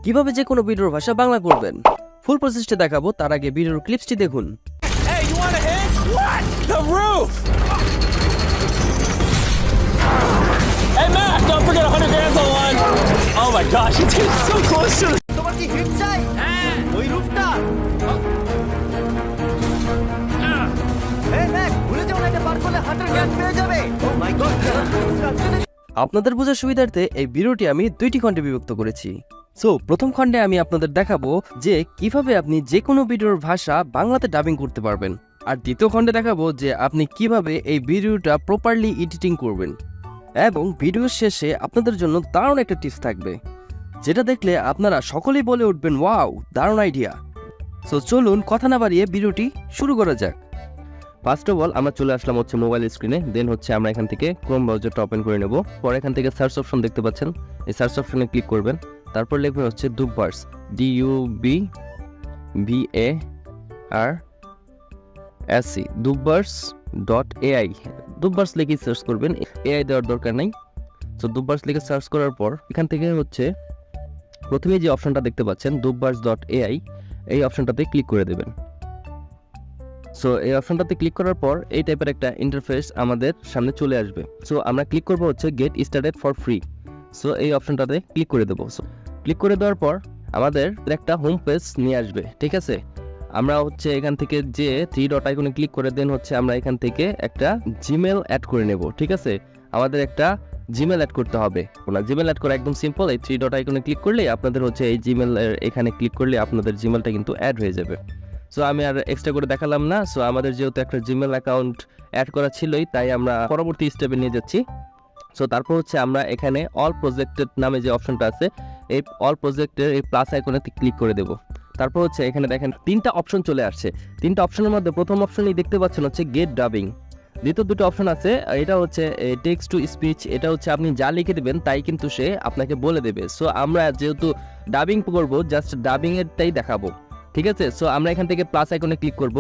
কিভাবে যে কোনো ভিডিওর ভাষা বাংলা করবেন ফুল প্রসেসটা দেখাবো, তার আগে ভিডিওর ক্লিপসটি দেখুন। Hey, you want a hit? What? The roof! Hey, Matt, don't forget 100 grams on one. Oh my gosh, it's getting so close to the... তোমার কি হিট চাই? হ্যাঁ, ওই রূপটা। এই ম্যাক, ভুলে যাও না, এটা পার করলে 100 গ্রাম পেয়ে যাবে। ও মাই গড। আপনাদের বোঝার সুবিধার্থে এই ভিডিওটি আমি দুইটি খণ্ডে বিভক্ত করেছি। সো প্রথম খণ্ডে আমি আপনাদের দেখাবো যে কিভাবে আপনি যে কোনো ভিডিওর ভাষা বাংলাতে ডাবিং করতে পারবেন, আর দ্বিতীয় খণ্ডে দেখাবো যে আপনি কিভাবে এই ভিডিওটা প্রপারলি এডিটিং করবেন। এবং ভিডিওর শেষে আপনাদের জন্য দারুণ একটা টিপস থাকবে, যেটা দেখলে আপনারা সকলেই বলে উঠবেন ওয়াও, দারুণ আইডিয়া। সো চলুন কথা না বাড়িয়ে ভিডিওটি শুরু করা যাক। ফার্স্ট অফ অল আমরা চলে আসলাম হচ্ছে মোবাইল স্ক্রিনে, দেন হচ্ছে আমরা এখান থেকে ক্রোম ব্রাউজারটা ওপেন করে নেব। পরে এখান থেকে সার্চ অপশন দেখতে পাচ্ছেন, এই সার্চ অপশনে ক্লিক করবেন। তারপর লিখবেন হচ্ছে দুববার্স, DUBBARS, dubbars.ai। দুববার্স লিখে সার্চ করবেন, এআই দেওয়ার দরকার নাই। সো দুববার্স লিখে সার্চ করার পর এখান থেকে হচ্ছে প্রথমে যে অপশনটা দেখতে পাচ্ছেন dubbars.ai, এই অপশনটাতে ক্লিক করে দেবেন। সো এই অপশনটাতে ক্লিক করার পর এই টাইপের একটা ইন্টারফেস আমাদের সামনে চলে আসবে। সো আমরা ক্লিক করবো হচ্ছে get started for free. So এই অপশনটাতে ক্লিক করে দেবো। সো ক্লিক করে দেওয়ার পর আমাদের একটা হোম পেজ নিয়ে আসবে, ঠিক আছে। আমরা হচ্ছে এখান থেকে যে 3 ডট আইকনে ক্লিক করে দেন হচ্ছে আমরা এখান থেকে একটা জিমেল অ্যাড করে নেব, ঠিক আছে। আমাদের একটা জিমেল অ্যাড করতে হবে। জিমেল অ্যাড করা একদম সিম্পল, এই 3 ডট আইকনে ক্লিক করলে আপনাদের হচ্ছে এই জিমেল এখানে ক্লিক করলে আপনাদের জিমেলটা কিন্তু অ্যাড হয়ে যাবে। সো আমি আর এক্সট্রা করে দেখালাম না। সো আমাদের যেহেতু একটা জিমেল অ্যাকাউন্ট অ্যাড করা ছিলই, তাই আমরা পরবর্তী স্টেপে নিয়ে যাচ্ছি। সো তারপর হচ্ছে আমরা এখানে অল প্রজেক্টেড নামে যে অপশনটা আছে, এই অল প্রজেক্টের এই প্লাস আইকনে ক্লিক করে দেব। তারপর হচ্ছে এখানে দেখেন 3টা অপশন চলে আসছে। 3টা অপশনের মধ্যে প্রথম অপশনই দেখতে পাচ্ছেন হচ্ছে গেট ডাবিং। দ্বিতীয় দুটো অপশন আছে, এটা হচ্ছে টেক্সট টু স্পিচ, এটা হচ্ছে আপনি যা লিখে দেবেন তাই কিন্তু সে আপনাকে বলে দেবে। সো আমরা যেহেতু ডাবিং করবো, জাস্ট ডাবিং এরটাই দেখাবো, ঠিক আছে। সো আমরা এখান থেকে প্লাস আইকনে ক্লিক করব।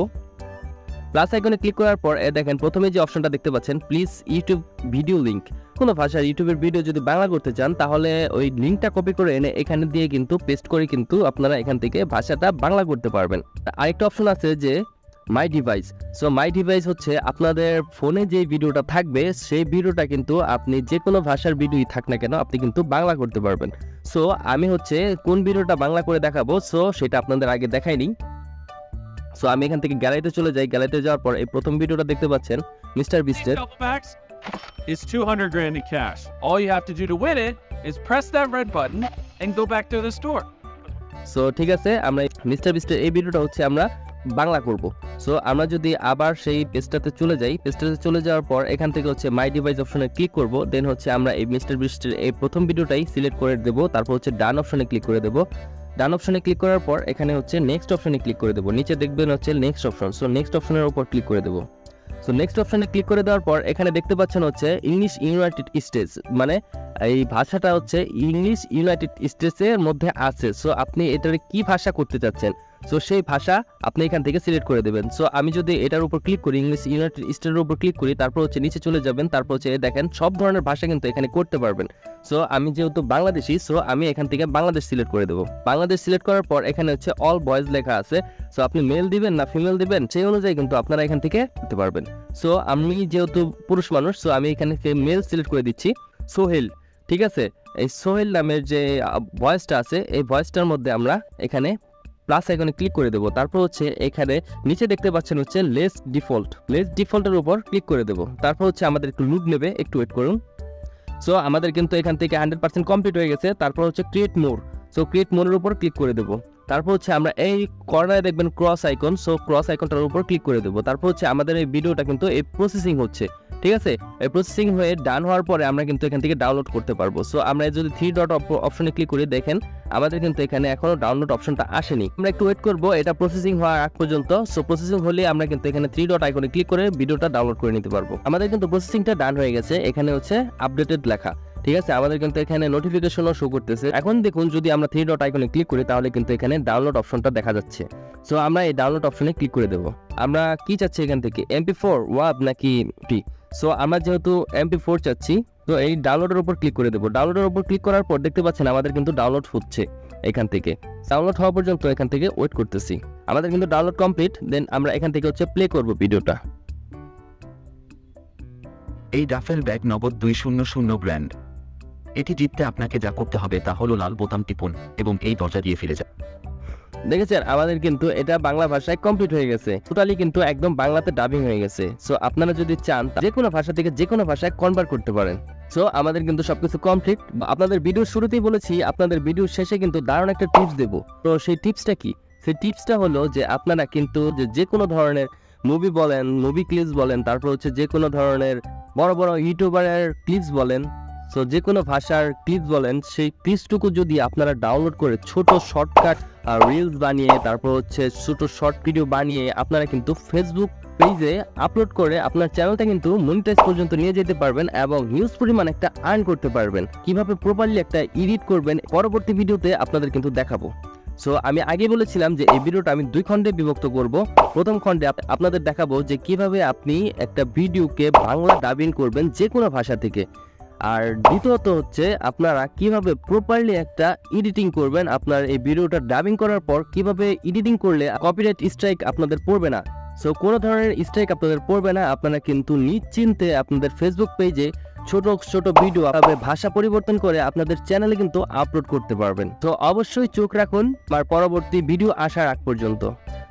প্লাস আইকনে ক্লিক করার পর দেখেন প্রথমে যে অপশনটা দেখতে পাচ্ছেন প্লিজ ইউটিউব ভিডিও লিঙ্ক। কোনো ভাষার ইউটিউবের ভিডিও যদি বাংলা করতে চান তাহলে ওই লিঙ্কটা কপি করে এনে এখানে দিয়ে কিন্তু পেস্ট করে কিন্তু আপনারা এখান থেকে ভাষাটা বাংলা করতে পারবেন। আরেকটা অপশন আছে যে মাই ডিভাইস। সো মাই ডিভাইস হচ্ছে আপনাদের ফোনে যে ভিডিওটা থাকবে সেই ভিডিওটা কিন্তু আপনি যে কোনো ভাষার ভিডিওই থাক না কেন আপনি কিন্তু বাংলা করতে পারবেন। সো আমি হচ্ছে কোন ভিডিওটা বাংলা করে দেখাবো, সো সেটা আপনাদের আগে দেখাইনি। সো আমি এখান থেকে গ্যালারিতে চলে যাই। গ্যালারিতে যাওয়ার পর এই প্রথম ভিডিওটা দেখতে পাচ্ছেন mister বিস্টের। It's 200 grand in cash. All you have to do to win it is press that red button and go back to the store. So ঠিক আছে, আমরা মিস্টার বিস্টের এই ভিডিওটা হচ্ছে আমরা বাংলা করব। সো আমরা যদি আবার সেই পেজটাতে চলে যাই, পেজটাতে চলে যাওয়ার পর এখান থেকে হচ্ছে মাই ডিভাইস অপশনে ক্লিক করব। দেন হচ্ছে আমরা এই মিস্টার বিস্টের এই প্রথম ভিডিওটাই সিলেক্ট করে দেব। তারপর হচ্ছে ডান অপশনে ক্লিক করে দেব। ডান অপশনে ক্লিক করার পর এখানে হচ্ছে নেক্সট অপশনে ক্লিক করে দেব। নিচে দেখবেন হচ্ছে নেক্সট অপশন। সো নেক্সট অপশনের উপর ক্লিক করে দেব। সো নেক্সট অপশনে ক্লিক করে দেওয়ার পর এখানে দেখতে পাচ্ছেন হচ্ছে ইংলিশ ইউনাইটেড স্টেটস, মানে এই ভাষাটা হচ্ছে ইংলিশ ইউনাইটেড স্টেটসের মধ্যে আছে। সো আপনি এটার কি ভাষা করতে চাচ্ছেন, সো সেই ভাষা আপনি এখান থেকে সিলেক্ট করে দেবেন। সো আমি যদি এটার উপর ক্লিক করি, ইংলিশ ইউনাইটেড স্টেটের উপর ক্লিক করি, তারপর হচ্ছে নিচে চলে যাবেন। তারপর হচ্ছে দেখেন সব ধরনের ভাষা কিন্তু এখানে করতে পারবেন। সো আমি যেহেতু বাংলাদেশি, সো আমি এখান থেকে বাংলাদেশ সিলেক্ট করে দেবো। বাংলাদেশ সিলেক্ট করার পর এখানে হচ্ছে অল বয়েজ লেখা আছে। সো আপনি মেল দিবেন না ফিমেল দিবেন সেই অনুযায়ী কিন্তু আপনারা এখান থেকে করতে পারবেন। সো আমি যেহেতু পুরুষ মানুষ, সো আমি এখানে মেল সিলেক্ট করে দিচ্ছি সোহেল, ঠিক আছে। এই সোহেল নামের যে ভয়েসটা আছে এই ভয়েসটার মধ্যে আমরা এখানে প্লাস আইকনে ক্লিক করে দেবো। তারপর হচ্ছে এখানে নিচে দেখতে পাচ্ছেন হচ্ছে লেস ডিফল্টের উপর ক্লিক করে দেবো। তারপর হচ্ছে আমাদের একটু লুক নেবে, একটু ওয়েট করুন। সো আমাদের কিন্তু এখান থেকে 100% কমপ্লিট হয়ে গেছে। তারপর হচ্ছে ক্রিয়েট মোর। সো ক্রিয়েট মোরের উপর ক্লিক করে দেবো। তারপর হচ্ছে আমরা এই কর্নারে দেখবেন ক্রস আইকন। সো ক্রস আইকনটার উপর ক্লিক করে দেবো। তারপর হচ্ছে আমাদের এই ভিডিওটা কিন্তু এই প্রসেসিং হচ্ছে, ঠিক আছে। এই প্রসেসিং হয়ে ডান হওয়ার পরে আমরা কিন্তু এখান থেকে ডাউনলোড করতে পারবো। সো আমরা যদি 3 ডট অপশনে ক্লিক করি, দেখেন আমাদের কিন্তু এখানে এখনো ডাউনলোড অপশনটা আসেনি। আমরা একটু ওয়েট করবো এটা প্রসেসিং হওয়ার আগ পর্যন্ত। সো প্রসেসিং হলে আমরা কিন্তু এখানে 3 ডট আইকনে ক্লিক করে ভিডিওটা ডাউনলোড করে নিতে পারবো। আমাদের কিন্তু প্রসেসিংটা ডান হয়ে গেছে। এখানে হচ্ছে আপডেটেড লেখা, ঠিক আছে। আমাদের কিন্তু এখানে নোটিফিকেশনও শো করতেছে। এখন দেখুন যদি আমরা 3 ডট আইকনে ক্লিক করি তাহলে কিন্তু এখানে ডাউনলোড অপশনটা দেখা যাচ্ছে। সো আমরা এই ডাউনলোড অপশনে ক্লিক করে দেবো। আমরা কি চাচ্ছি এখান থেকে, MP4 ওয়াব নাকি টি। সো আমরা যেহেতু MP4 চাচ্ছি, তো এই ডাউনলোডের উপর ক্লিক করে দেবো। ডাউনলোডের উপর ক্লিক করার পর দেখতে পাচ্ছেন আমাদের কিন্তু ডাউনলোড হচ্ছে। এখান থেকে ডাউনলোড হওয়া পর্যন্ত এখান থেকে ওয়েট করতেছি। আমাদের কিন্তু ডাউনলোড কমপ্লিট, দেন আমরা এখান থেকে হচ্ছে প্লে করব ভিডিওটা। এই ডাফেল ব্যাগ নগদ 200 ব্র্যান্ড। এটি জিততে আপনাকে যা করতে হবে তা হলো লাল বোতাম টিপুন এবং এই দরজা দিয়ে ফিরে যান। দেখেছেন আমাদের কিন্তু এটা বাংলা ভাষায় কমপ্লিট হয়ে গেছে, টোটালি কিন্তু একদম বাংলাতে ডাবিং হয়ে গেছে। সো আপনারা যদি চান যে কোনো ভাষা থেকে যে কোনো ভাষায় কনভার্ট করতে পারেন। সো আমাদের কিন্তু সবকিছু কমপ্লিট। আপনাদের ভিডিওর শুরুতেই বলেছি, আপনাদের ভিডিওর শেষে কিন্তু দারুণ একটা টিপস দেবো। তো সেই টিপসটা কি? সেই টিপসটা হলো যে আপনারা কিন্তু যে কোনো ধরনের মুভি বলেন, মুভি ক্লিপস বলেন, তারপর হচ্ছে যে কোনো ধরনের বড় বড় ইউটিউবারের ক্লিপস বলেন, সো যে কোনো ভাষার ক্লিপস বলেন, সেই ক্লিপসটুকু যদি আপনারা ডাউনলোড করে ছোট শর্টকাট রিলস বানিয়ে, তারপর হচ্ছে ছোট শর্ট ভিডিও বানিয়ে আপনারা কিন্তু ফেসবুক পেজে আপলোড করে আপনার চ্যানেলটা কিন্তু মনিটাইজ পর্যন্ত নিয়ে যেতে পারবেন এবং হিউজ পরিমাণ একটা আর্ন করতে পারবেন। কিভাবে প্রপারলি একটা এডিট করবেন পরবর্তী ভিডিওতে আপনাদের কিন্তু দেখাবো। সো আমি আগে বলেছিলাম যে এই ভিডিওটা আমি 2 খণ্ডে বিভক্ত করব। প্রথম খণ্ডে আপনাদের দেখাবো যে কিভাবে আপনি একটা ভিডিওকে বাংলা ডাবিং করবেন যে কোনো ভাষা থেকে, আর দ্বিতীয়ত হচ্ছে আপনারা কিভাবে প্রপারলি একটা এডিটিং করবেন। আপনার এই ভিডিওটা ডাবিং করার পর কিভাবে এডিটিং করলে কপিরাইট স্ট্রাইক আপনাদের পড়বে না। সো কোনো ধরনের স্ট্রাইক আপনাদের পড়বে না, আপনারা কিন্তু নিশ্চিন্তে আপনাদের ফেসবুক পেজে ছোট ছোট ভিডিও ভাষা পরিবর্তন করে আপনাদের চ্যানেলে কিন্তু আপলোড করতে পারবেন। তো অবশ্যই চোখ রাখুন আমার পরবর্তী ভিডিও আসার আগ পর্যন্ত।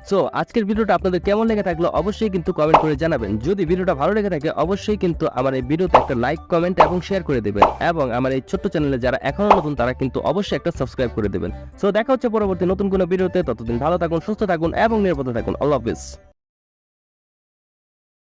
সো আজকের ভিডিওটা আপনাদের কেমন লেগে থাকলো অবশ্যই কিন্তু কমেন্ট করে জানাবেন। যদি ভিডিওটা ভালো লেগে থাকে অবশ্যই কিন্তু আমার এই ভিডিওতে একটা লাইক, কমেন্ট এবং শেয়ার করে দেবেন, এবং আমার এই ছোট্ট চ্যানেলে যারা এখনো নতুন তারা কিন্তু অবশ্যই একটা সাবস্ক্রাইব করে দেবেন। সো দেখা হচ্ছে পরবর্তী নতুন কোনো ভিডিওতে। ততদিন ভালো থাকুন, সুস্থ থাকুন এবং নিরাপদে থাকুন। আল্লাহ হাফেজ।